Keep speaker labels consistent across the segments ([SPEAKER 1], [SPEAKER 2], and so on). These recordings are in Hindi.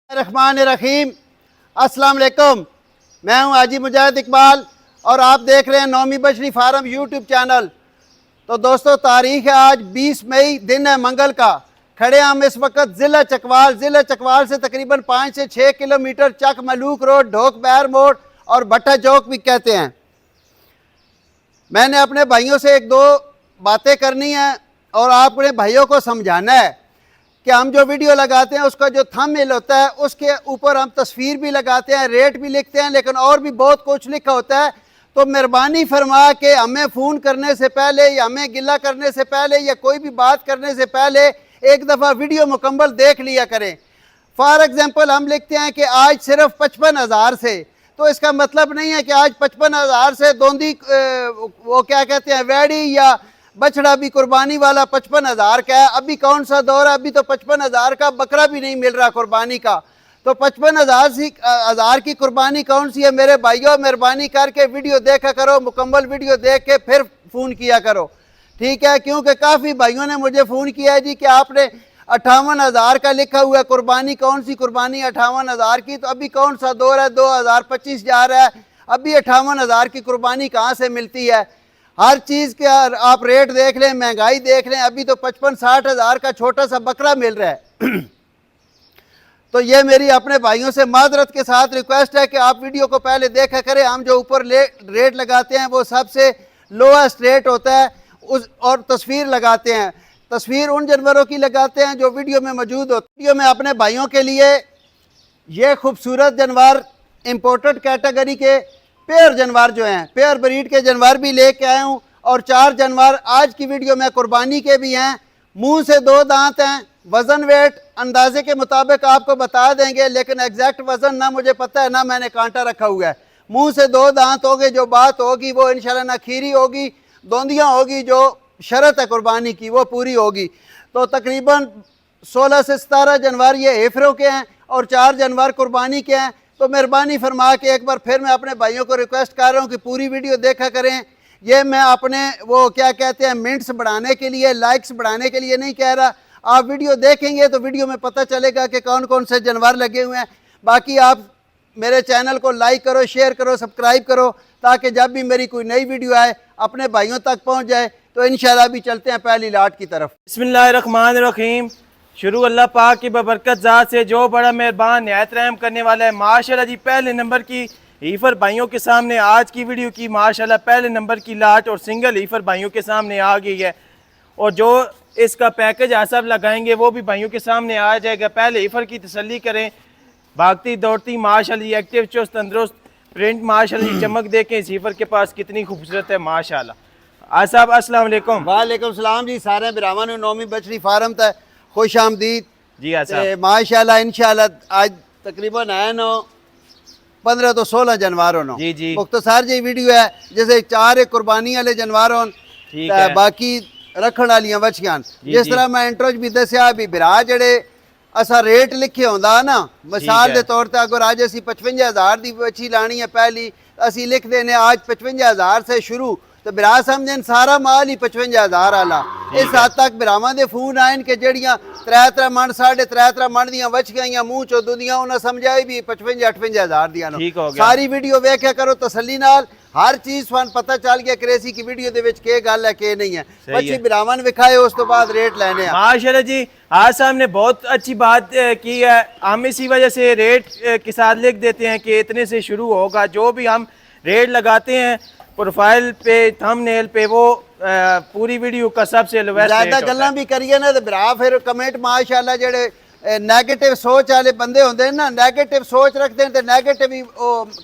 [SPEAKER 1] रहमान रहीम, अस्सलाम वालेकुम। मैं हूं हाजी मुजाहिद इकबाल और आप देख रहे हैं नौमी बछड़ी फार्म यूट्यूब चैनल। तो दोस्तों, तारीख है आज 20 मई, दिन है मंगल का। खड़े हम इस वक्त ज़िला चकवाल से तकरीबन 5 से 6 किलोमीटर चक मलूक रोड, ढोक बैर मोड़ और भट्टा चौक भी कहते हैं। मैंने अपने भाइयों से एक दो बातें करनी है और अपने भाइयों को समझाना है कि हम जो वीडियो लगाते हैं उसका जो थंबनेल होता है उसके ऊपर हम तस्वीर भी लगाते हैं, रेट भी लिखते हैं, लेकिन और भी बहुत कुछ लिखा होता है। तो मेहरबानी फरमा के हमें फ़ोन करने से पहले या हमें गिला करने से पहले या कोई भी बात करने से पहले एक दफ़ा वीडियो मुकम्मल देख लिया करें। फॉर एग्ज़ाम्पल हम लिखते हैं कि आज सिर्फ 55,000 से, तो इसका मतलब नहीं है कि आज 55,000 से दोंदी वो क्या कहते हैं वैड़ी या बछड़ा भी कुर्बानी वाला 55,000 का है। अभी कौन सा दौर है, अभी तो 55,000 का बकरा भी नहीं मिल रहा कुर्बानी का। तो 55,000 की कुर्बानी कौन सी है मेरे भाइयों? मेहरबानी करके वीडियो देखा करो, मुकम्मल वीडियो देख के फिर फ़ोन किया करो, ठीक है? क्योंकि काफ़ी भाइयों ने मुझे फ़ोन किया है जी कि आपने 58,000 का लिखा हुआ है, कुर्बानी कौन सी कुर्बानी 58,000 की? तो अभी कौन सा दौर है, 2025 जा रहा है, अभी 58,000 की कुर्बानी कहाँ से मिलती है? हर चीज़ के आप रेट देख लें, महंगाई देख लें, अभी तो 55-60 हज़ार का छोटा सा बकरा मिल रहा है। तो ये मेरी अपने भाइयों से मादरत के साथ रिक्वेस्ट है कि आप वीडियो को पहले देखा करें। हम जो ऊपर रेट लगाते हैं वो सबसे लोएस्ट रेट होता है और तस्वीर लगाते हैं। तस्वीर उन जानवरों की लगाते हैं जो वीडियो में मौजूद होते हैं। वीडियो में अपने भाइयों के लिए ये खूबसूरत जानवर, इम्पोर्टेड कैटेगरी के पेयर जानवर जो हैं, पेयर ब्रीड के जानवर भी लेके आया हूँ और 4 जानवर आज की वीडियो में कुर्बानी के भी हैं। मुंह से 2 दांत हैं। वज़न वेट अंदाजे के मुताबिक आपको बता देंगे, लेकिन एग्जैक्ट वज़न ना मुझे पता है ना मैंने कांटा रखा हुआ है। मुंह से 2 दांत होंगे, जो बात होगी वो इंशाल्लाह ना खीरी होगी, दोंदियाँ होगी, जो शरत है कुर्बानी की वो पूरी होगी। तो तकरीबन 16 से 17 जानवर ये हेफरों के हैं और 4 जानवर कुर्बानी के हैं। तो मेहरबानी फरमा के एक बार फिर मैं अपने भाइयों को रिक्वेस्ट कर रहा हूँ कि पूरी वीडियो देखा करें। ये मैं अपने वो क्या कहते हैं मिनट्स बढ़ाने के लिए, लाइक्स बढ़ाने के लिए नहीं कह रहा। आप वीडियो देखेंगे तो वीडियो में पता चलेगा कि कौन कौन से जानवर लगे हुए हैं। बाकी आप मेरे चैनल को लाइक करो, शेयर करो, सब्सक्राइब करो, ताकि जब भी मेरी कोई नई वीडियो आए अपने भाइयों तक पहुँच जाए। तो इंशाल्लाह भी चलते हैं पहली लाट की तरफ।
[SPEAKER 2] बिस्मिल्लाहिर्रहमानिर्रहीम। शुरू अल्लाह पाक की बबरकत ज़ात से जो बड़ा मेहरबान निहायत रहम करने वाला है। माशाल्लाह जी, पहले नंबर की हीफर भाइयों के सामने आज की वीडियो की माशाल्लाह पहले नंबर की लाट और सिंगल हीफर भाइयों के सामने आ गई है। और जो इसका पैकेज आप सब लगाएंगे वो भी भाइयों के सामने आ जाएगा। पहले हीफर की तसल्ली करें। भागती दौड़ती माशाल्लाह जी, एक्टिव चुस्त तंदुरुस्त, प्रिंट माशाल्लाह जी, चमक देखें इस हीफर के पास कितनी खूबसूरत है माशाल्लाह। आज साहब अस्सलाम वालेकुम।
[SPEAKER 1] वालेकुम सलाम जी। सारे बिरावान नौमी बछड़ी फार्म तक खुश आमदीद
[SPEAKER 2] जी। हाँ
[SPEAKER 1] माशाल्लाह इंशाल्लाह आज तकरीबन है नो 15 तो 16 जानवर हो
[SPEAKER 2] जी जी।
[SPEAKER 1] मुख्तसर जी वीडियो है, जैसे 4 कुर्बानी वाले जानवर हो, बाकी रखण वालियां बछियां। जिस तरह मैं इंट्रो भी दसिया भी बिरा जड़े असा रेट लिखे होंदा ना, मिसाल के तौर पर अगर आज असी 55,000 की बछी लानी है पहली, असी लिख देने आज 55,000 से शुरू, तो बिरा समझन सारा माल ही 55,000 आला। इस हद तक बिरावां दे फोन आए कि जड़ियां 3-3 मन 3.5 मन दियां बछियां मुंह चो दुनिया उन्हें समझाई भी 55-58,000 दियां। सारी वीडियो वेख्या करो तसल्ली नाल, हर चीज फन पता चल गया क्रेसी की वीडियो दे विच के गल है के नहीं है। बच्ची बिरावां विखाए उस तो बाद रेट लेने।
[SPEAKER 2] माशाल्लाह जी, आज साहब ने बहुत अच्छी बात की है। हम इसी वजह से रेट के साथ लिख देते हैं कि इतने से शुरू होगा। जो भी हम रेट लगाते हैं प्रोफाइल पे, थंबनेल पे, वो पूरी वीडियो का सबसे
[SPEAKER 1] ज्यादा गल्लां भी करिए ना तो बिरा फिर कमेंट माशाल्लाह जेड़े नेगेटिव सोच वाले बंदे होंदे हैं ना, नेगेटिव सोच रखते हैं तो नेगेटिव ही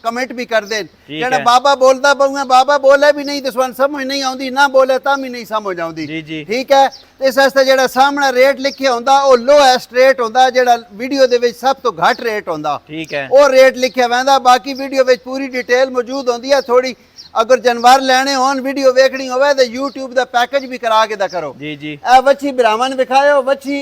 [SPEAKER 1] कमेंट भी कर दें। जेड़ा बाबा बोलता बहुआ, बाबा बोले भी नहीं तो समझ नहीं आती, ना बोले तब भी नहीं समझ आती। ठीक है, तो इस वास्ते जेड़ा सामने रेट लिखे होंदा वो लोएस्ट रेट होंदा, जेड़ा वीडियो दे विच सब तो घट रेट होंदा, ठीक है, वो रेट लिखा वैंदा। बाकी वीडियो विच पूरी डिटेल मौजूद होंदी है। थोड़ी अगर जानवर लेने होन वीडियो वेखनी होवे तो यूट्यूब का पैकेज भी करा के दा करो। जी जी। वच्छी बिरावन विखायो, वच्छी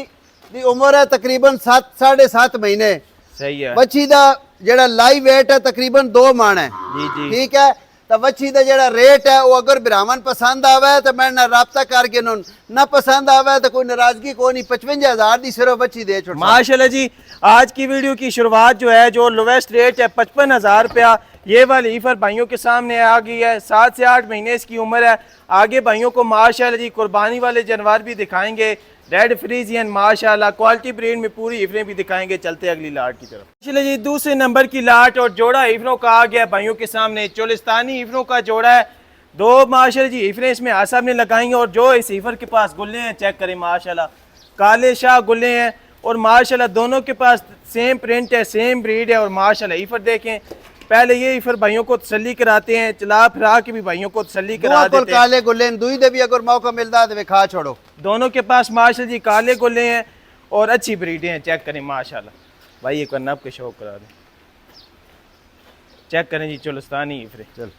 [SPEAKER 1] दी उम्र है तकरीबन 7-7.5 महीने। सही है। वच्छी दा जेड़ा लाइव वेट है तकरीबन 2 मन है। जी जी। ठीक है, तो वच्छी का जरा रेट है वो अगर ब्राह्मण पसंद आवे तो मैं ना रबता करके ना पसंद आवे तो कोई नाराजगी को नहीं। 55,000 की सिर्फ वच्छी दे छोड़।
[SPEAKER 2] माशाल्लाह जी, आज की वीडियो की शुरुआत जो है, जो लोवेस्ट रेट है 55,000 रुपया, ये वाली ईफर भाइयों के सामने आ गई है। 7 से 8 महीने इसकी उम्र है। आगे भाइयों को माशाल्लाह जी कुर्बानी वाले जानवर भी दिखाएंगे, रेड फ्रीजियन माशाल्लाह क्वालिटी ब्रीड में पूरी ईफरें भी दिखाएंगे। चलते अगली लाट की तरफ। चलिए जी, दूसरे नंबर की लाट और जोड़ा ईफरों का आ गया भाइयों के सामने। चोलिस्तानी ईफरों का जोड़ा है। 2 माशाल्लाह जी ईफरें इसमें आसाब ने लगाएंगे और जो इस ईफर के पास गुल्ले हैं चेक करें माशाल्लाह, काले शाह गुल्ले हैं और माशाल्लाह दोनों के पास सेम प्रिंट है, सेम ब्रीड है। और माशाल्लाह ईफर देखें, पहले ये ईफर भाइयों को तसल्ली कराते हैं, चला फिरा के भी भाइयों को तसल्ली करा देते हैं।
[SPEAKER 1] काले गुल्ले दुई दे भी अगर मौका मिलता है तो वे खा छोड़ो।
[SPEAKER 2] दोनों के पास माशाल्लाह जी काले गुल्ले हैं और अच्छी ब्रीडें हैं। चेक करें माशाल्लाह। भाई एक बार नब के शौक करा दें, चेक करें जी चोलिस्तानी ईफरे।
[SPEAKER 1] चल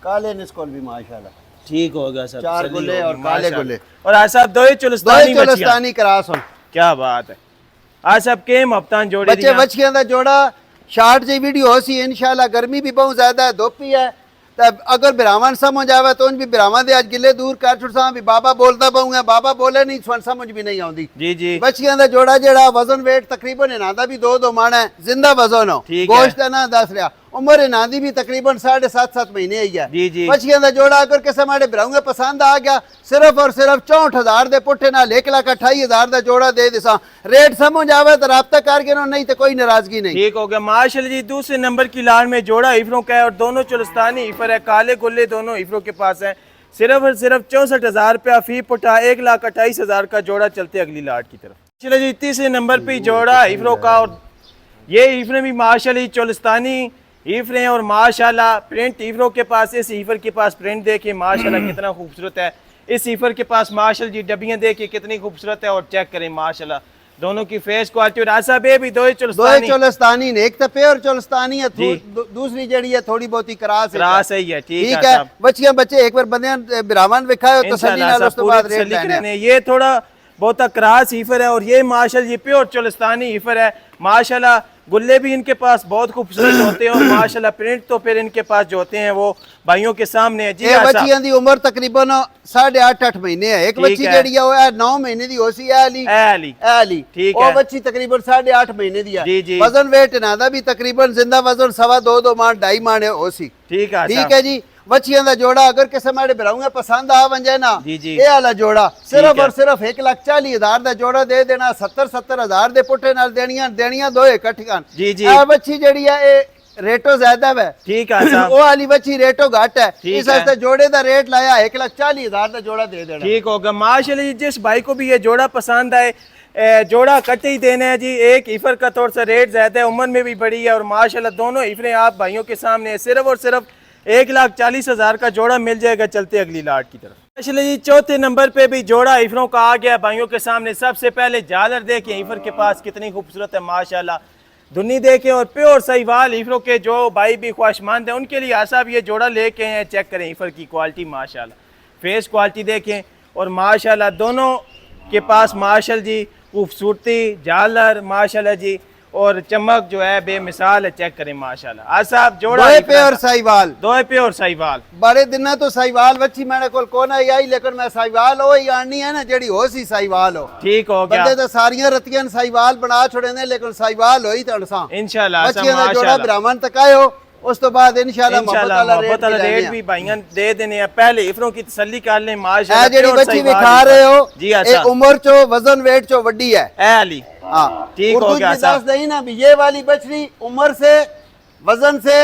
[SPEAKER 1] काले निस्कोल भी माशाल्लाह
[SPEAKER 2] ठीक होगा सब।
[SPEAKER 1] 4 गुल्ले और काले गुल्ले
[SPEAKER 2] और आज साहब 2
[SPEAKER 1] चोलिस्तानी क्रास हो।
[SPEAKER 2] क्या बात है। आज साहब के हफ्तान जोड़े
[SPEAKER 1] बच्चे बच्चियां दा जोड़ा शार्ट जी वीडियो हो सी इंशाल्लाह। गर्मी भी बहुत ज्यादा है, धुप भी है, तो अगर ब्राह्मण समझ आवे तो उन भी ब्राह्मण दे आज गिले दूर कर छुड़सा भी बाबा बोलता पाऊंगा, बाबा बोले नहीं समझ भी नहीं आउंदी।
[SPEAKER 2] जी जी।
[SPEAKER 1] बच्चियां दा जोड़ा जेड़ा वजन वेट तकरीबन इनादा भी 2 माण है, जिंदा वजन हो, गोश्त ना दस रहा। उम्र इनादी भी तकरीबन 7.5 महीने ही है।
[SPEAKER 2] जी जी।
[SPEAKER 1] बच्चियां दा जोड़ा अगर किसी माड़े ब्राह्मण पसंद आ गया सिर्फ और सिर्फ 64,000 दे पुट्ठे नाल 1,28,000 दा जोड़ा दे दिसा। रेट समझ आवे तो राब्ता करके नहीं तो कोई नाराजगी नहीं।
[SPEAKER 2] ठीक हो गया माशाल्लाह जी। दूसरे नंबर की लाइन में जोड़ा ईफरों का है और दोनों चोलिस्तानी ईफर है, काले गुल्ले दोनों ईफरों के पास है। सिर्फ और सिर्फ 64,000 रुपया फी पुट्ठा, 1,28,000 का जोड़ा। चलते अगली लाट की तरफ। चलो जी, तीसरे नंबर पे जोड़ा ईफरों का और ये ईफरें भी माशाल्लाह चोलिस्तानी ईफरें और माशाल्लाह प्रिंट ईफरों के पास। इस ईफर के पास प्रिंट देखिए माशाल्लाह कितना खूबसूरत है। इस ईफर के पास माशाल्लाह जी डबियां देखिए कितनी खूबसूरत है और चेक करें माशाल्लाह दोनों की फेस क्वालिटी। और आसा बे भी 2
[SPEAKER 1] चोलिस्तानी ने, एक तो प्योर चोलिस्तानी है, दूसरी जड़ी है थोड़ी बहुत ही क्रास
[SPEAKER 2] है। ठीक
[SPEAKER 1] है। बच्चियां बच्चे एक बार बंदे ब्राह्मण विखाए तो तसल्ली नाल उस तो बाद रेट लेने।
[SPEAKER 2] ये थोड़ा बहुत क्रास ईफर है और ये माशाल्लाह ये प्योर चोलिस्तानी ईफर है। माशाल्लाह गुल्ले भी इनके पास बहुत खूबसूरत होते हैं और माशाल्लाह प्रिंट तो फिर इनके पास जो होते हैं वो भाइयों के सामने है। जी
[SPEAKER 1] ये बच्चियां दी उम्र तकरीबन 8.5 महीने है। एक बच्ची जेड़ी है 9 महीने दी होसी है अली।
[SPEAKER 2] ठीक
[SPEAKER 1] है। वो बच्ची तकरीबन 8.5 महीने दी है।
[SPEAKER 2] जी जी।
[SPEAKER 1] वजन वेट इनादा भी तकरीबन जिंदा वजन 2.25 माण 2.5 माण है होसी।
[SPEAKER 2] ठीक
[SPEAKER 1] है जी। बच्चियां दा जोड़ा अगर किसी माड़े ब्राह्मण पसंद आ वंजे ना, ये वाला जोड़ा सिर्फ और सिर्फ 1,40,000 दा जोड़ा दे देना। 70,000 दे पुट्ठे नाल देनियां 2 इकट्ठियां।
[SPEAKER 2] जी जी।
[SPEAKER 1] बच्ची जेड़ी है ए रेटो ज्यादा है।
[SPEAKER 2] ठीक है।
[SPEAKER 1] वो वाली बच्ची रेटो घट है, इस वास्ते जोड़े दा रेट लाया 1,40,000 दा जोड़ा दे देना।
[SPEAKER 2] ठीक होगा माशाल्लाह जी। जिस भाई को भी ये जोड़ा पसंद आए जोड़ा कट ही देना है जी। एक ईफर का थोड़ा सा रेट ज्यादा है, उम्र में भी बड़ी है और माशाल्लाह दोनों ईफरें आप भाइयों के सामने सिर्फ और सिर्फ 1,40,000 का जोड़ा मिल जाएगा। चलते अगली लाट की तरफ। माशाल्लाह जी, चौथे नंबर पे भी जोड़ा ईफरों का आ गया भाइयों के सामने। सबसे पहले झालर देखें ईफर के पास कितनी खूबसूरत है माशाल्लाह। धुनी देखें और प्योर सहीवाल ईफरों के जो भाई भी ख्वाहिशमंद है उनके लिए आसाब ये जोड़ा लेके हैं। चेक करें ईफर की क्वालिटी माशाल्लाह, फेस क्वालिटी देखें और माशाल्लाह दोनों के पास माशाल्लाह जी खूबसूरती झालर माशाल्लाह जी और चमक जो है बेमिसाल है। चेक करें माशाल्लाह। आज साहब जोड़ा
[SPEAKER 1] प्योर साहिवाल,
[SPEAKER 2] 2 प्योर साहिवाल।
[SPEAKER 1] बड़े दिन तो साहिवाल बच्ची मेरे को कोन आई, लेकिन मैं साहिवाल हो ही आनी है ना जेड़ी हो सी साहिवाल हो।
[SPEAKER 2] ठीक हो गया।
[SPEAKER 1] बंदे तो सारियां रतियां साहिवाल बना छोड़े ने, लेकिन साहिवाल होई तो अनसा
[SPEAKER 2] इंशाल्लाह।
[SPEAKER 1] बच्चियां दा जोड़ा ब्राह्मण तक आयो, उस तो बाद इंशाल्लाह
[SPEAKER 2] मोहब्बत वाला रेट भी भाइयां दे देने हैं। पहले ईफरों की तसल्ली कर लें माशाल्लाह।
[SPEAKER 1] जेड़ी बच्ची दिखा रहे हो
[SPEAKER 2] जी अच्छा,
[SPEAKER 1] उम्र चो वजन वेट चो वड्डी है
[SPEAKER 2] अली।
[SPEAKER 1] हाँ
[SPEAKER 2] ठीक हो गया।
[SPEAKER 1] दस नहीं ना भी ये वाली बछड़ी उम्र से वजन से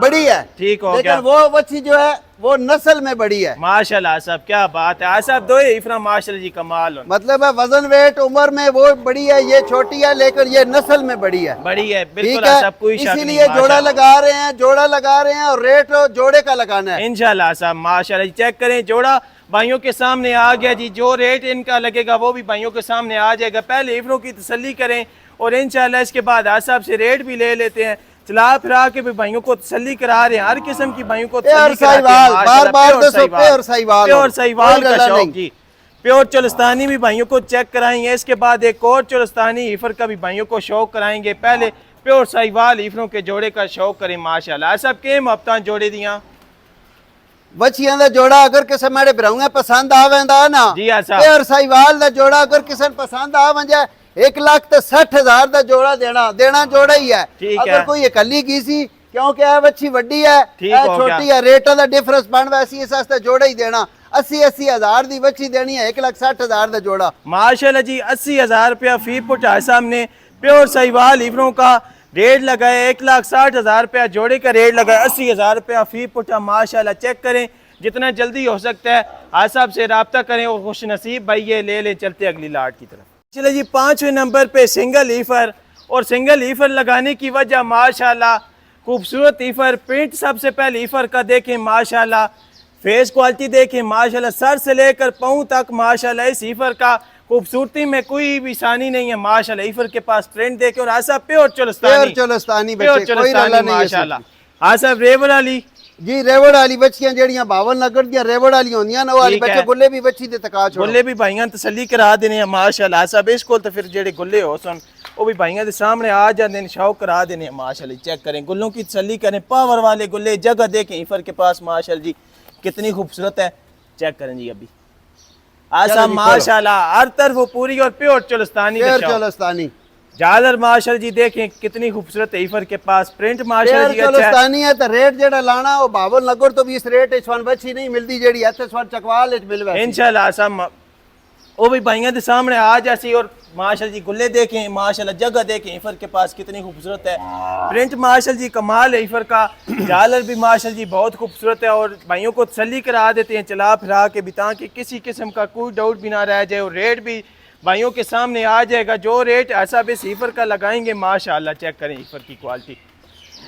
[SPEAKER 1] बड़ी है।
[SPEAKER 2] ठीक हो
[SPEAKER 1] लेकिन
[SPEAKER 2] गया।
[SPEAKER 1] वो बच्ची जो है वो नस्ल में बड़ी है
[SPEAKER 2] माशाल्लाह। साहब क्या बात है। आज साहब 2 ईफरा माशाल्लाह जी कमाल हो।
[SPEAKER 1] मतलब है वजन वेट उम्र में वो बड़ी है, ये छोटी है, लेकिन ये नस्ल में बड़ी है।
[SPEAKER 2] बड़ी है बिल्कुल।
[SPEAKER 1] इसीलिए जोड़ा लगा रहे हैं और रेट जोड़े का लगाना है
[SPEAKER 2] इंशाल्लाह। साहब माशाल्लाह जी। चेक करें जोड़ा भाइयों के सामने आ गया जी। जो रेट इनका लगेगा वो भी भाइयों के सामने आ जाएगा। पहले ईफरों की तसल्ली करें और इंशाल्लाह इसके बाद आज साहब से रेट भी ले लेते हैं। चला फिरा के भी भाइयों को तसल्ली करा रहे हैं, हर किस्म की भाइयों को तसल्ली कराते हैं।
[SPEAKER 1] बार-बार प्योर
[SPEAKER 2] साहिवाल का शौक जी। प्योर चोलिस्तानी भी भाइयों को चेक कराएंगे। इसके बाद एक और चोलिस्तानी ईफर का भी भाइयों को शौक कराएंगे। पहले प्योर साहिवाल हीफरों के जोड़े का शौक करें माशाल्लाह। सब के मुफ्तां जोड़े दियां
[SPEAKER 1] बच्चियां दा जोड़ा अगर किसे मेरे भराऊं पसंद आवेंदा ना
[SPEAKER 2] जी आसा
[SPEAKER 1] प्योर साहिवाल दा जोड़ा अगर किसे पसंद आवे 1,60,000 दा जोड़ा देना जोड़ा ही है। अगर कोई इकली की सी क्योंकि यह बच्ची वड्डी है छोटी है रेटा दा डिफरेंस बन वैसी इस वास्ते जोड़ा ही देना 80,000 दी बच्ची देनी है 1,60,000 दा जोड़ा
[SPEAKER 2] माशाल्लाह जी। 80,000 रुपया फी पुट सामने प्योर साहिवाल हीफरों का रेट लगाए 1,60,000 रुपया जोड़े का रेट लगाए 80,000 रुपया फी पुटा माशाल्लाह। चेक करें जितना जल्दी हो सकता है आज साहब से रब्ता करें और खुश नसीब भाई ये ले लें। चलते अगली लाट की तरफ। चले जी 5वें नंबर पे सिंगल हीफर और सिंगल हीफर लगाने की वजह माशाल्लाह खूबसूरत हीफर प्रिंट सबसे पहले हीफर का देखें माशाल्लाह फेस क्वालिटी देखें माशाल्लाह सर से लेकर पाँव तक माशाल्लाह इस हीफर का खूबसूरती में कोई भी सानी नहीं है माशाल्लाह। हीफर के पास प्रिंट देखे और आसा प्योर चोलस्तानी माशाल्लाह। आसा रेवड़ वाली
[SPEAKER 1] जी रेवड़ वाली बच्चियां जेड़ियां 52 नगर दी रेवड़ वाली होंदियां ना वो वाली बच्चे गुल्ले भी बच्ची दे तका छोड़ो
[SPEAKER 2] गुल्ले भी भाईयां तसल्ली करा देने माशाल्लाह। सब इस कोल तो फिर जेड़े गुल्ले हो सन वो भी भाईयां दे सामने आ जाते हैं शौक करा देने माशाल्लाह। चेक करें गुल्लों की तसल्ली करें पावर वाले गुल्ले जगह देखें हीफर के पास माशाल्लाह जी कितनी खूबसूरत है। चेक करें जी अभी आसा माशाल्लाह हर तरफ वो पूरी और प्योर चोलस्तानी जालर माशाल्लाह जी देखें कितनी खूबसूरत हीफर के पास प्रिंट माशाल्लाह जी अच्छा
[SPEAKER 1] है। तो रेट जेड़ा लाना वो 52 नगर तो भी इस रेट इस वन बच्ची नहीं मिलती जेड़ी है इस वन चकवाल इच मिलवे
[SPEAKER 2] इंशाल्लाह। आसा वो भी भाइयों के सामने आ जासी और माशाल्लाह जी गुल्ले देखें माशाल्लाह जगह देखें हीफर के पास कितनी खूबसूरत है प्रिंट माशाल्लाह जी कमाल है हीफर का। जालर भी माशाल्लाह जी बहुत खूबसूरत है और भाइयों को तसल्ली करा देते हैं चला फिरा के बिता कि किसी किस्म का कोई डाउट भी ना रह जाए और रेट भी भाइयों के सामने आ जाएगा जो रेट ऐसा भी हीफर का लगाएंगे माशाल्लाह। चेक करें हीफर की क्वालिटी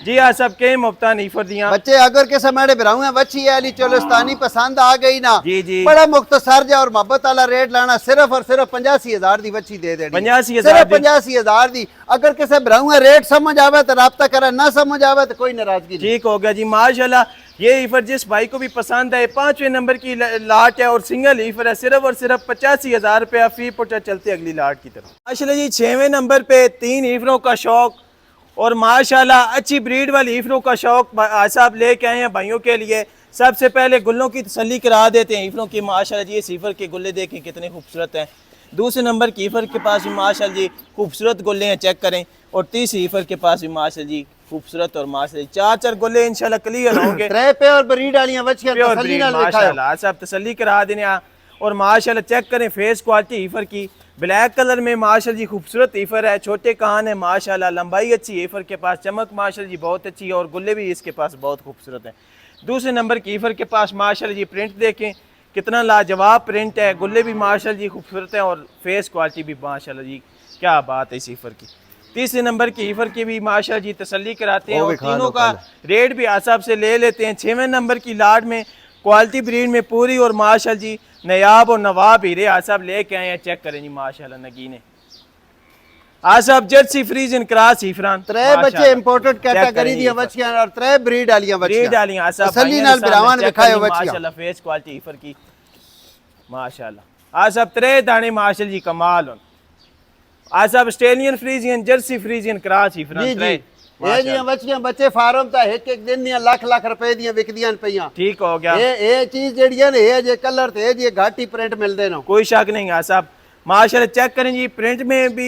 [SPEAKER 2] जी हाँ सब के मुफ्तान हीफर दिया
[SPEAKER 1] बच्चे अगर के समय भराऊ बच्ची अली चोलस्तानी पसंद आ गई ना
[SPEAKER 2] जी
[SPEAKER 1] बड़ा मुख्तसर जा और मोहब्बत वाला रेट लाना सिर्फ और सिर्फ 85,000 दी बच्ची दे देनी 85,000 दी। अगर किसी भराऊ रेट समझ आवे तो राब्ता करे ना समझ आवे तो कोई नाराजगी
[SPEAKER 2] ठीक हो गया जी माशाल्लाह। ये हीफर जिस भाई को भी पसंद है 5वें नंबर की लाट है और सिंगल हीफर है सिर्फ और सिर्फ 85,000 रुपया फी पुट। चलते अगली लाट की तरफ। माशाल्लाह जी 6वें नंबर पे 3 हीफरों का शौक और माशाल्लाह अच्छी ब्रीड वाली हीफरों का शौक साहब लेके आए हैं भाइयों के लिए। सबसे पहले गुल्लों की तसल्ली करा देते हैं हीफरों की माशाल्लाह जी। इस हीफर के गुल्ले देखें कितने खूबसूरत हैं। दूसरे नंबर की हीफर के पास भी माशाल्लाह जी खूबसूरत गुल्ले हैं चेक करें और तीसरी हीफर के पास भी माशाल्लाह जी खूबसूरत और माशाल्लाह 4 गुल्ले इंशाल्लाह क्लियर होंगे
[SPEAKER 1] और ब्रीड वालियां बच्चियां तसल्ली नाल
[SPEAKER 2] माशाल्लाह सब तसल्ली करा देने और माशाल्लाह चेक करें फेस क्वालिटी हीफर की ब्लैक कलर में माशाल्लाह जी खूबसूरत हीफर है छोटे कान है माशाल्लाह लंबाई अच्छी हीफर के पास चमक माशाल्लाह जी बहुत अच्छी है और गुल्ले भी इसके पास बहुत खूबसूरत है। दूसरे नंबर की हीफर के पास माशाल्लाह जी प्रिंट देखें कितना लाजवाब प्रिंट है गुल्ले भी माशाल्लाह जी खूबसूरत है और फेस क्वालिटी भी माशाल्लाह जी क्या बात है इस हीफर की। तीसरे नंबर की हीफर की भी माशाल्लाह जी तसल्ली कराते हैं और तीनों का रेट भी आसाब से ले लेते हैं। 6वें नंबर की लाट में क्वालिटी ब्रीड में पूरी और माशाल्लाह जी नयाब और नवाब हीरे आसाब लेके आए हैं चेक करें जी माशाल्लाह नगीने आसाब जर्सी फ्रीजन क्रॉस हीफरान
[SPEAKER 1] 3 बच्चे इंपोर्टेड कैटेगरी दी बच्चियां और 3 ब्रीड वालियां
[SPEAKER 2] आसाब
[SPEAKER 1] तसल्ली नाल बिरावान दिखायो बच्चियां
[SPEAKER 2] माशाल्लाह फेस क्वालिटी हीफर की माशाल्लाह आसाब 3 दाने माशाल्लाह जी कमाल हो आसाब Australian Friesian Jersey Friesian cross हीफरान
[SPEAKER 1] ये जी बच्चियां बच्चे फार्म ता एक दिन दी लाख रुपए दी बिकदियां पईयां
[SPEAKER 2] ठीक हो गया।
[SPEAKER 1] ये चीज जेड़ी है ये जे कलर ते ये घाटी प्रिंट मिलदे न
[SPEAKER 2] कोई शक नहीं है साहब माशाल्लाह चेक करें जी प्रिंट में भी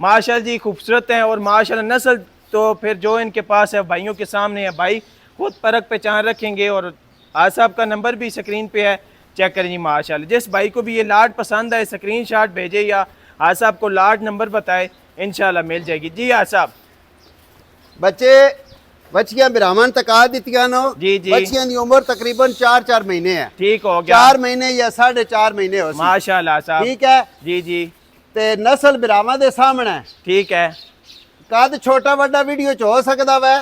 [SPEAKER 2] माशाल्लाह जी खूबसूरत हैं और माशाल्लाह नस्ल तो फिर जो इनके पास है भाइयों के सामने है भाई खुद परख पहचान रखेंगे और आज साहब का नंबर भी स्क्रीन पे है चेक करें जी माशाल्लाह। जिस भाई को भी ये लाट पसंद है स्क्रीनशॉट भेजे या आज साहब को लाट नंबर बताए इंशाल्लाह मिल जाएगी जी। आज साहब
[SPEAKER 1] बच्चे बच्चियां बिरामन तका दितियां नो
[SPEAKER 2] जी
[SPEAKER 1] बच्चियां दी उम्र तकरीबन 4 महीने है
[SPEAKER 2] ठीक हो गया
[SPEAKER 1] 4 महीने या 4.5 महीने हो
[SPEAKER 2] माशाल्लाह साहब
[SPEAKER 1] ठीक है
[SPEAKER 2] जी
[SPEAKER 1] ते नस्ल बिरामा दे सामने
[SPEAKER 2] ठीक है
[SPEAKER 1] कद छोटा बड़ा वीडियो च हो सकदा वै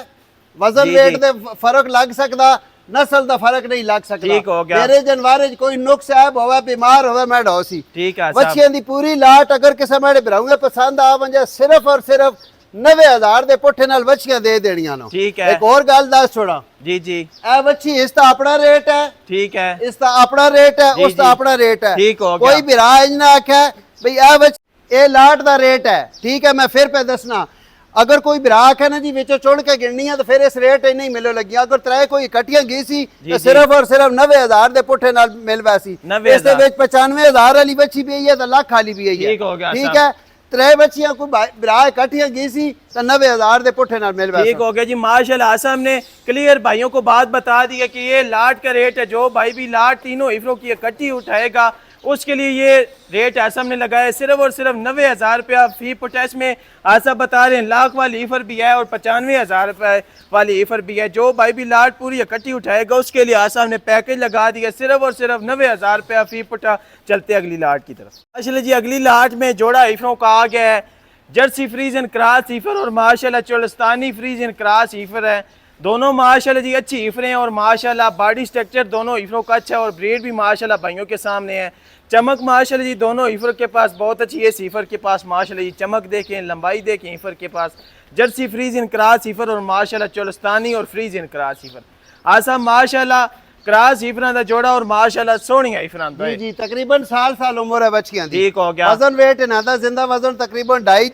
[SPEAKER 1] वजन वेट दे फर्क लग सकदा नस्ल दा फर्क नहीं लग सकदा
[SPEAKER 2] ठीक हो गया।
[SPEAKER 1] मेरे जानवर च कोई नुक्स ऐब होवे बीमार होवे मैं डोसी
[SPEAKER 2] ठीक है
[SPEAKER 1] बच्चियां दी पूरी लाट अगर किसे मेरे बिराऊंगे पसंद आ वंजे सिर्फ और सिर्फ 90,000 दे पुट्ठे नाल बच्चियां दे देनियां नो ठीक है। एक और गल दस छोड़ा जी ए बच्ची इसका अपना रेट है ठीक है इसका अपना रेट है उसका अपना रेट है ठीक हो गया। कोई भी राज ना आखे भाई ए बच्ची ए लाट दा रेट है ठीक है मैं फिर पे दसना अगर कोई बिराक है ना जी विचों चुन के गिननी है तो फिर इस रेट ही नहीं मिलो लगी। अगर त्रै कोई इकट्ठियां गई सी तो सिर्फ और सिर्फ 90,000 दे पुठे नाल मिल वैसी। इस दे विच 95,000 वाली बच्ची भी आई है तो लाख वाली भी आई है। ठीक है, त्रै बच्चियां कोई बिरा इकट्ठियां गई सी तो 90,000 दे पुठे नाल मिल वैसा।
[SPEAKER 2] ठीक हो गया जी माशाल्लाह। आसम ने क्लियर भाइयों को बात बता दी है कि ये लाट का रेट है। जो भाई भी लाट तीनों हीफरों की इकट्ठी उठाएगा उसके लिए ये रेट आसम ने लगाया है सिर्फ और सिर्फ 90,000 रुपया फी पोटैश में। आसम बता रहे हैं लाख वाली ईफर भी है और 95,000 रुपये वाली ईफर भी है। जो भाई भी लाट पूरी इकट्ठी उठाएगा उसके लिए आसम ने पैकेज लगा दिया सिर्फ और सिर्फ 90,000 रुपया फी पोटा। चलते अगली लाट की तरफ। माशाल्लाह जी अगली लाट में जोड़ा ईफरों का आ गया है जर्सी फ्रीजन क्रॉस ईफर और माशाल्लाह चोलस्तानी फ्रीजन क्रॉस ईफर है। दोनों माशाल्लाह जी अच्छी ईफरें हैं और माशाल्लाह बॉडी स्ट्रक्चर दोनों ईफरों का अच्छा है और ब्रीड भी माशाल्लाह भाइयों के सामने है। चमक माशाल्लाह जी दोनों ईफर के पास बहुत अच्छी है। ईफर के पास माशाल्लाह जी चमक देखें, लंबाई देखें। ईफर के पास जर्सी फ्रीजन क्रॉस ईफर और माशाल्लाह चोलस्तानी और फ्रीजन क्रॉस ईफर। आसा माशाल्लाह क्रॉस ईफरां दा जोड़ा और माशाल्लाह सोहनी ईफरां दा
[SPEAKER 1] जी जी तकरीबन साल उम्र है बच्चियां दी।
[SPEAKER 2] ठीक हो गया।
[SPEAKER 1] वजन वेट ना दा जिंदा वजन तकरीबन ढाई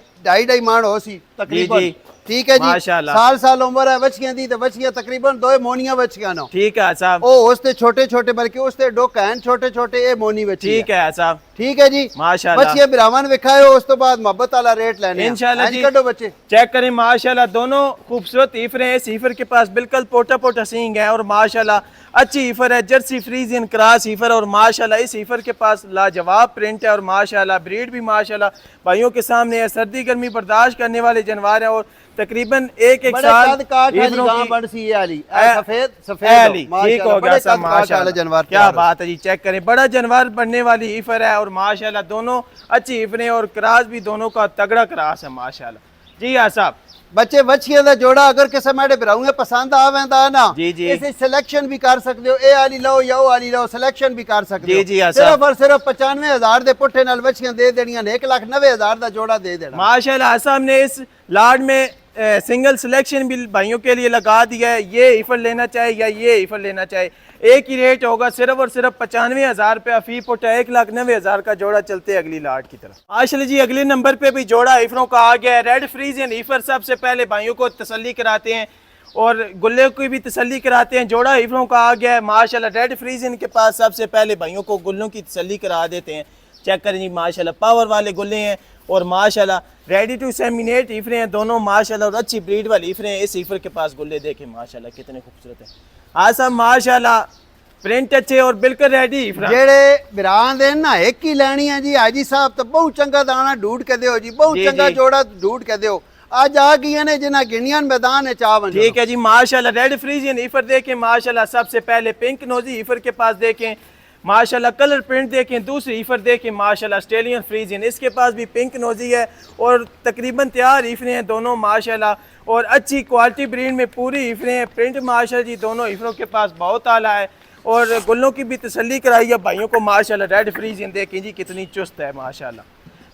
[SPEAKER 1] मान हो सी तकरीबन। ठीक है जी
[SPEAKER 2] माशाल्लाह।
[SPEAKER 1] साल उम्र है बच्चियां दी तो बच्चियां तकरीबन 2 मोनियां बच्चियां नो।
[SPEAKER 2] ठीक है साहब।
[SPEAKER 1] ओ उसते छोटे बल्कि उसते डोक हैं छोटे ये मोनी बच्ची।
[SPEAKER 2] ठीक है साहब।
[SPEAKER 1] ठीक है जी
[SPEAKER 2] माशाल्लाह।
[SPEAKER 1] बच्चियां बिरावन विखाओ उस तो बाद मोहब्बत वाला रेट लेने
[SPEAKER 2] इंशाल्लाह जी।
[SPEAKER 1] कटो बच्चे
[SPEAKER 2] चेक करें माशाल्लाह दोनों खूबसूरत ईफर हैं। इस ईफर के पास बिल्कुल पोटा सींग है और माशाल्लाह अच्छी ईफर है जर्सी फ्रीजियन क्रॉस ईफर और माशाल्लाह इस ईफर के पास लाजवाब प्रिंट है और माशाल्लाह ब्रीड भी माशाल्लाह भाइयों के सामने है। सर्दी गर्मी बर्दाश्त करने वाले जानवर हैं और तकरीबन एक साल ठीक हो गया सब माशाल्लाह। क्या बात है जी। चेक करें बड़ा जानवर बनने वाली ईफर है और माशाल्लाह दोनों अच्छी ईफरें और क्रॉस भी दोनों का तगड़ा क्रॉस है माशाल्लाह। जी हाँ साहब।
[SPEAKER 1] बच्चे बच्चियां दा जोड़ा अगर किसी मेरे बिराऊंगे पसंद आवेंदा ना
[SPEAKER 2] जी जी
[SPEAKER 1] इसे सिलेक्शन भी कर सकते हो। ए वाली लो या ओ वाली लो सिलेक्शन भी कर सकते हो।
[SPEAKER 2] जी जी
[SPEAKER 1] सिर्फ और सिर्फ 95,000 दे पुठे नाल बच्चियां दे देनियां ने 1,90,000 दा जोड़ा दे देना।
[SPEAKER 2] माशाल्लाह आसाम ने इस लाड में सिंगल सिलेक्शन भी भाइयों के लिए लगा दिया है। ये ईफर लेना चाहे या ये ईफर लेना चाहे एक ही रेट होगा सिर्फ और सिर्फ 95,000 रुपया फी पुटा 1,90,000 का जोड़ा। चलते हैं अगली लाट की तरफ। माशाल्लाह जी अगले नंबर पे भी जोड़ा ईफरों का आ गया है रेड फ्रीजियन ईफर। सबसे पहले भाइयों को तसल्ली कराते हैं और गुल्ले की भी तसल्ली कराते हैं। जोड़ा ईफरों का आ गया है माशाल्लाह रेड फ्रीजियन के पास। सबसे पहले भाइयों को गुल्लों की तसल्ली करा देते हैं। चेक करें जी माशाल्लाह पावर वाले गुल्ले हैं और माशाल्लाह रेडी टू सेमिनेट ईफरे हैं दोनों माशाल्लाह और अच्छी ब्रीड वाली ईफरे हैं। इस ईफर के पास गुल्ले देखें माशाल्लाह कितने खूबसूरत हैं। आसा माशाल्लाह प्रिंट अच्छे और बिल्कुल रेडी ईफरा
[SPEAKER 1] जेड़े बिरान दे ना एक ही लेनी है जी हाजी साहब तो बहुत चंगा दाना ढूंढ के दियो जी बहुत चंगा जोड़ा ढूंढ के दियो। आज आ गई ने जिन्हें गिनियन मैदान है चावन।
[SPEAKER 2] ठीक है जी माशाल्लाह रेड फ्रीजियन ईफर देखें माशाल्लाह। सबसे पहले पिंक नोजी ईफर के पास देखें माशाल्लाह कलर प्रिंट देखें। दूसरी ईफर देखें माशाल्लाह ऑस्ट्रेलियन फ्रीजियन इसके पास भी पिंक नोजी है और तकरीबन तैयार ईफरे हैं दोनों माशाल्लाह और अच्छी क्वालिटी ब्रीड में पूरी ईफरे हैं। प्रिंट माशाल्लाह जी दोनों ईफरों के पास बहुत आला है और गुल्लों की भी तसल्ली कराई है भाइयों को माशाल्लाह। रेड फ्रीजियन देखें जी कितनी चुस्त है माशाल्लाह।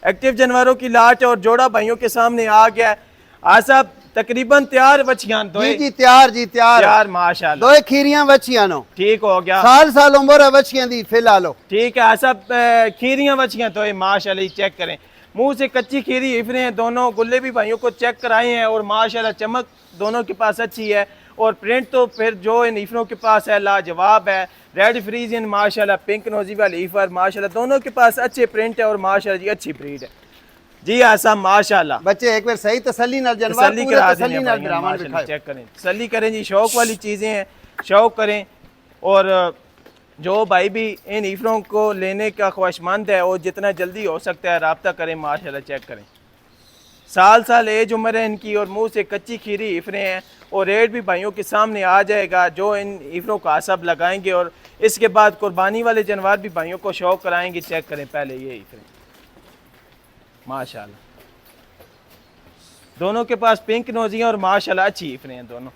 [SPEAKER 2] एक्टिव जानवरों की लाट और जोड़ा भाइयों के सामने आ गया है। आसा तकरीबन तैयार बच्चियां
[SPEAKER 1] जी तैयार
[SPEAKER 2] माशाल्लाह।
[SPEAKER 1] 2 खीरियां बच्चियां नो।
[SPEAKER 2] ठीक हो गया।
[SPEAKER 1] साल उम्र है बच्चियां दी फिलहाल। ठीक
[SPEAKER 2] है सब खीरियां बच्चियां तो माशाल्लाह चेक करें मुंह से कच्ची खीरी ईफरे हैं दोनों। गुल्ले भी भाइयों को चेक कराए हैं और माशाल्लाह चमक दोनों के पास अच्छी है और प्रिंट तो फिर जो इन ईफरों के पास है लाजवाब है। रेड फ्रीजियन माशाल्लाह पिंक नोजी वाली ईफर माशाल्लाह दोनों के पास अच्छे प्रिंट है और माशाल्लाह जी अच्छी ब्रीड है। जी आसा माशाल्लाह।
[SPEAKER 1] बच्चे एक बार सही तसल्ली नाल जानवर पूरे तसल्ली नाल बिरामान दिखाओ।
[SPEAKER 2] चेक करें तसल्ली करें जी शौक वाली चीज़ें हैं शौक करें और जो भाई भी इन ईफरों को लेने का ख्वाहिशमंद है वो जितना जल्दी हो सकता है रब्ता करें माशाल्लाह। चेक करें साल एज उम्र है इनकी और मुंह से कच्ची खीरी ईफरे हैं और रेट भी भाइयों के सामने आ जाएगा जो इन ईफरों का असब लगाएंगे और इसके बाद कुर्बानी वाले जानवर भी भाइयों को शौक कराएंगे। चेक करें पहले ये ईफरे माशाल्लाह दोनों के पास पिंक नोजियां और माशाल्लाह अच्छी ईफरे हैं दोनों।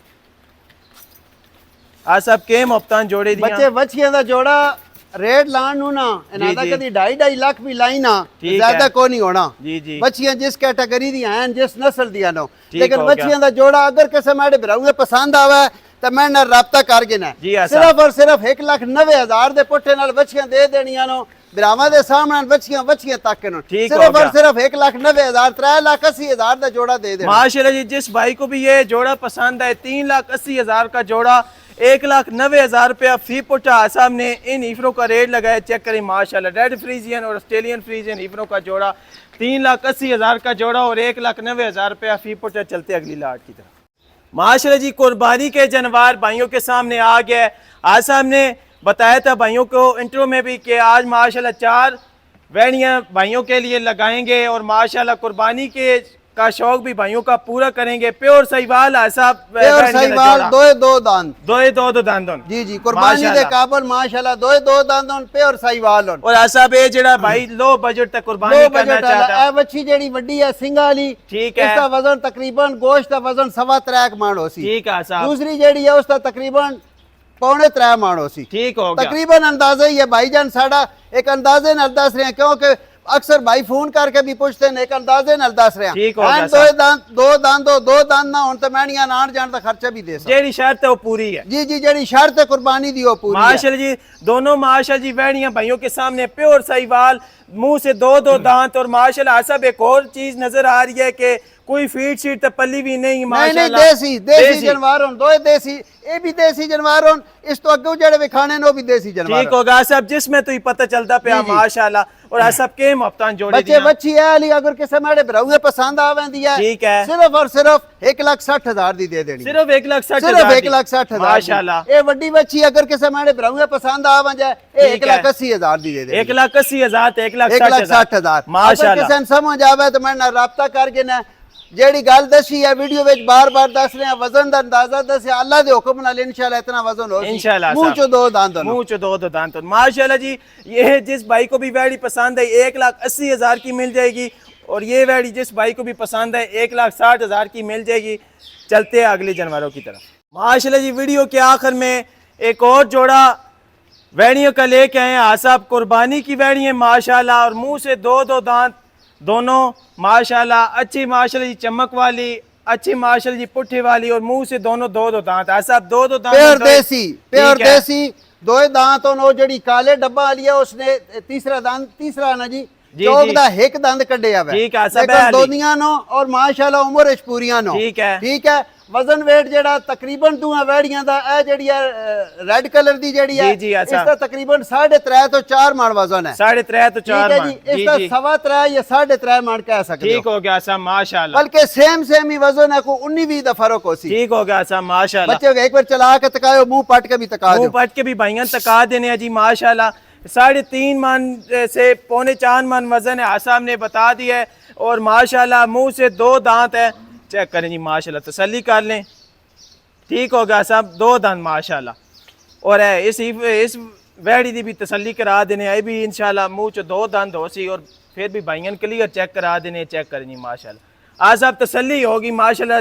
[SPEAKER 2] आ सब के मुफ्तान जोड़े दिया
[SPEAKER 1] बच्चे बच्चियां दा जोड़ा रेट लान नु ना इनादा कदी 2.5 लाख भी लाई ना ज्यादा को नहीं होना।
[SPEAKER 2] जी जी
[SPEAKER 1] बच्चियां जिस कैटेगरी दी हैं जिस नस्ल दी नो लेकिन बच्चियां दा जोड़ा अगर किसी मेरे बिराऊंगे पसंद आवे तो मैं ना राबता कर गिना
[SPEAKER 2] जी हाँ
[SPEAKER 1] सिर्फ और सिर्फ 1,90,000 दे पुट्ठे नाल बच्चियां दे देनियां नो बिरावां दे सामने बच्चियां बच्चियां तक नो
[SPEAKER 2] ठीक
[SPEAKER 1] सिर्फ
[SPEAKER 2] हो
[SPEAKER 1] और सिर्फ 1,90,000 3,80,000 का जोड़ा दे देना।
[SPEAKER 2] माशाल्लाह जी, जिस भाई को भी ये जोड़ा पसंद है 3,80,000 का जोड़ा 1,90,000 रुपया फी पुट्ठा सामने इन हीफरों का रेट लगाया। चेक करें माशाल्लाह, रेड फ्रीजियन और ऑस्ट्रेलियन फ्रीजियन हीफरों का जोड़ा 3,80,000 का जोड़ा और 1,90,000 रुपया फी पुट्ठा। चलते अगली लाट की तरफ। माशाल्लाह जी, कुर्बानी के जानवर भाइयों के सामने आ गया है। आज सामने बताया था भाइयों को इंट्रो में भी कि आज माशाल्लाह 4 वैड़ियाँ भाइयों के लिए लगाएंगे और माशाल्लाह कुर्बानी के का शौक भी भाइयों का पूरा करेंगे। प्योर सहीवाल ऐसा
[SPEAKER 1] प्योर सहीवाल दो दांत
[SPEAKER 2] दो दांत
[SPEAKER 1] जी जी कुर्बानी दे काबल माशाल्लाह दो दांत प्योर सहीवाल
[SPEAKER 2] और ऐसा बे जेड़ा भाई लो बजट तक कुर्बानी करना चाहता है।
[SPEAKER 1] ए बच्ची जेड़ी वड्डी है सिंगा वाली,
[SPEAKER 2] ठीक है,
[SPEAKER 1] इसका वजन तकरीबन गोश्त का वजन 3.25 मन होसी।
[SPEAKER 2] ठीक है साहब।
[SPEAKER 1] दूसरी जेड़ी है उसका तकरीबन 2.25 मन होसी।
[SPEAKER 2] ठीक हो गया, तकरीबन
[SPEAKER 1] अंदाजा ही है भाईजान, साडा एक अंदाजे नाल दस रहे हैं क्योंकि अक्सर भाई फोन करके भी पूछते हैं, एक अंदाजे नाल दस रहे हैं। दो दांत ना होन तो मैनियां ना आण जान दा खर्चा भी दे सकते।
[SPEAKER 2] जेड़ी शर्त है वो पूरी है।
[SPEAKER 1] जी जी, जेड़ी शर्त है कुर्बानी दी वो पूरी है।
[SPEAKER 2] माशाल्लाह जी, दोनों माशाल्लाह जी वैड़ियां भाइयों के सामने प्योर सहीवाल, मुंह से दो दांत और माशाल्लाह सब एक और चीज नजर आ रही है कि कोई फीड शीट तपल्ली भी नहीं माशाल्लाह।
[SPEAKER 1] देसी जानवर होन, दो देसी, ये भी देसी जानवर होन, इस तो अगे जेड़े विखाने नो भी देसी जानवर।
[SPEAKER 2] ठीक होगा सब, जिसमें तो ही पता चलता पे माशाल्लाह। और आ सब के मुफ्तान जोड़े
[SPEAKER 1] बच्चे बच्ची है अली अगर किसी मेरे भराऊए पसंद आवेंदी है, ठीक है, सिर्फ और सिर्फ 1,60,000 दी दे देनी।
[SPEAKER 2] सिर्फ 1,60,000
[SPEAKER 1] माशाल्लाह। ये वड्डी बच्ची अगर किसी मेरे भराऊए पसंद आवे जाए 1,80,000 दी दे देनी।
[SPEAKER 2] 1,80,000
[SPEAKER 1] 1,60,000
[SPEAKER 2] माशाल्लाह।
[SPEAKER 1] किसी समझ आवे तो मैं ना राब्ता करके ना जेड़ी गल दसी है वीडियो विच बार बार दस रहे हैं, वजन दा अंदाजा दसिया, अल्लाह दे हुक्म नाल इंशाल्लाह इतना वजन हो
[SPEAKER 2] इंशाल्लाह।
[SPEAKER 1] मुंह चो दो दांत
[SPEAKER 2] माशाल्लाह जी। ये जिस भाई को भी वैड़ी पसंद है 1,80,000 की मिल जाएगी और ये वैड़ी जिस भाई को भी पसंद है 1,60,000 की मिल जाएगी। चलते हैं अगले जानवरों की तरफ। माशाल्लाह जी, वीडियो के आखिर में एक और जोड़ा वैड़ियों का लेके आए आसाब, कुर्बानी की वैड़ी है माशाल्लाह और मुंह से दो दांत दोनों माशाल्लाह, अच्छी माशाल्लाह जी चमक वाली, अच्छी माशाल्लाह जी पुट्ठी वाली और मुंह से दोनों दो दांत। ऐसा दो दांत
[SPEAKER 1] प्योर देसी दो दांत और जड़ी काले डब्बा वाली है उसने तीसरा ना जी चौक दा एक दंद कड्डे आवे। ठीक है, सब दोनियां नो और माशाल्लाह उम्र इच पूरियां नो। ठीक है। वजन वेट जेड़ा तकरीबन दूआ वैड़ियां दा ए जेड़ी है रेड कलर दी जेड़ी है इसका तकरीबन 3.5 तो 4 मन वजन है। 3.5 तो 4 मन, इसका 3.25 या 3.5 मन कह सकते हो।
[SPEAKER 2] ठीक हो गया सब माशाल्लाह।
[SPEAKER 1] बल्कि सेम ही वजन है, को 19-20 दा फर्क होसी। ठीक हो गया सब माशाल्लाह। बच्चे एक बार चला के तकाओ, मुंह पट के भी तका दो, मुंह पट के भी भाइयां तका देने जी माशाल्लाह। 3.5 मन से 3.25 मन वजन है, आसाम ने बता दिया है और माशाल्लाह मुंह से दो दांत है। चेक करें जी माशाल्लाह, तसल्ली कर लें। ठीक हो गया सब, दो दांत माशाल्लाह। और इस वैड़ी दी भी तसल्ली करा देने आई भी इंशाल्लाह मुंह च दो दांत हो सी और फिर भी भाइयों क्लियर चेक करा देने। चेक करें जी माशाल्लाह, आज सब तसल्ली होगी माशाल्लाह।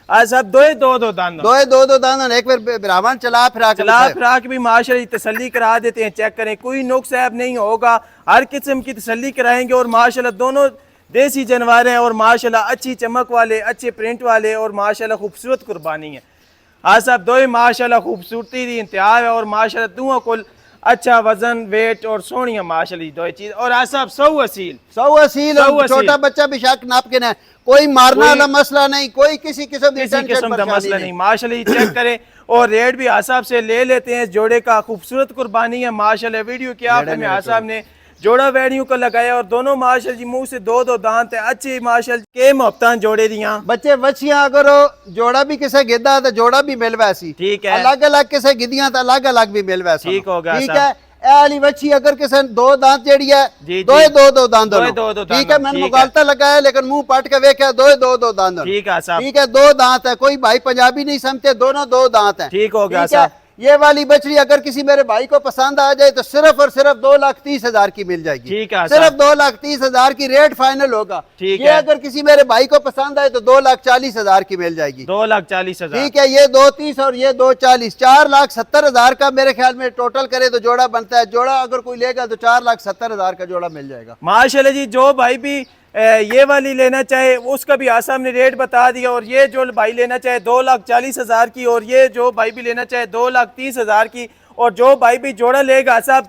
[SPEAKER 1] आज सब दो दांत एक बार बिरावन चला फिरा के भी माशाल्लाह तसल्ली करा देते हैं। चेक करें, कोई नुक्स ऐब नहीं होगा, हर किस्म की तसल्ली कराएंगे और माशाल्लाह दोनों देसी जानवर हैं और माशाल्लाह अच्छी चमक वाले, अच्छे प्रिंट वाले और माशाल्लाह खूबसूरत कुर्बानी है। आज सब दो माशाल्लाह खूबसूरती दी इंतहा है और माशाल्लाह दुआ कुल अच्छा वजन वेट और सोनिया माशाल्लाह दो चीज। और आज सब सौ असील छोटा बच्चा भी शक नाप के ना, कोई मारना वाला मसला नहीं, कोई किसी किस्म का मसला नहीं माशाल्लाह। चेक करें और रेट भी आसाब से ले लेते हैं। जोड़े का खूबसूरत कुर्बानी है माशाल्लाह। वीडियो के आखिर में आसाब ने जोड़ा वैड़ियों को लगाया और दोनों माशाल्लाह जी मुंह से दो दांत है, अच्छी माशाल्लाह के मुफ्तान जोड़े दिया। बच्चे बच्चियां अगर जोड़ा भी किसे गिद्दा तो जोड़ा भी मिल वैसी। ठीक है, अलग अलग किसे गिद्दियां तो अलग अलग भी मिल वैसी। ठीक होगा, ठीक है। वाली बच्ची अगर किसी दो दांत जेड़ी है दो दांत, ठीक है, मैंने मुगालता लगाया लेकिन मुंह पट के वेख्या दो दांत। ठीक है, दो दांत है, कोई भाई पंजाबी नहीं समझते, दोनों दो दांत है। ठीक हो गया। ये वाली बछड़ी अगर किसी मेरे भाई को पसंद आ जाए तो सिर्फ और सिर्फ 2,30,000 की मिल जाएगी। ठीक है, सिर्फ 2,30,000 की रेट फाइनल होगा। ठीक है, अगर किसी मेरे भाई को पसंद आए तो 2,40,000 की मिल जाएगी। 2,40,000। ठीक है, ये 2,30 और ये 2,40, 4,70,000 का मेरे ख्याल में टोटल करे तो जोड़ा बनता है। जोड़ा अगर कोई लेगा तो 4,70,000 का जोड़ा मिल जाएगा माशाल्लाह जी। जो भाई भी
[SPEAKER 2] ये वाली लेना चाहे उसका भी आसा हमने रेट बता दिया। और ये जो भाई लेना चाहे 2,40,000 की, और ये जो भाई भी लेना चाहे 2,30,000 की, और जो भाई भी जोड़ा लेगा साहब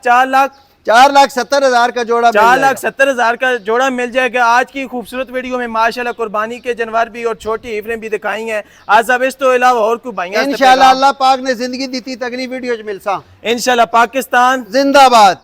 [SPEAKER 1] 4,70,000 का जोड़ा,
[SPEAKER 2] 4,70,000 का जोड़ा मिल जाएगा। आज की खूबसूरत वीडियो में माशाल्लाह कुर्बानी के जानवर भी और छोटी हीफरें भी दिखाई हैं। आज अब इस तो अलावा और कोई भाई
[SPEAKER 1] इंशाल्लाह अल्लाह पाक ने जिंदगी दी थी, अगली वीडियो मिलसा
[SPEAKER 2] इंशाल्लाह। पाकिस्तान
[SPEAKER 1] जिंदाबाद।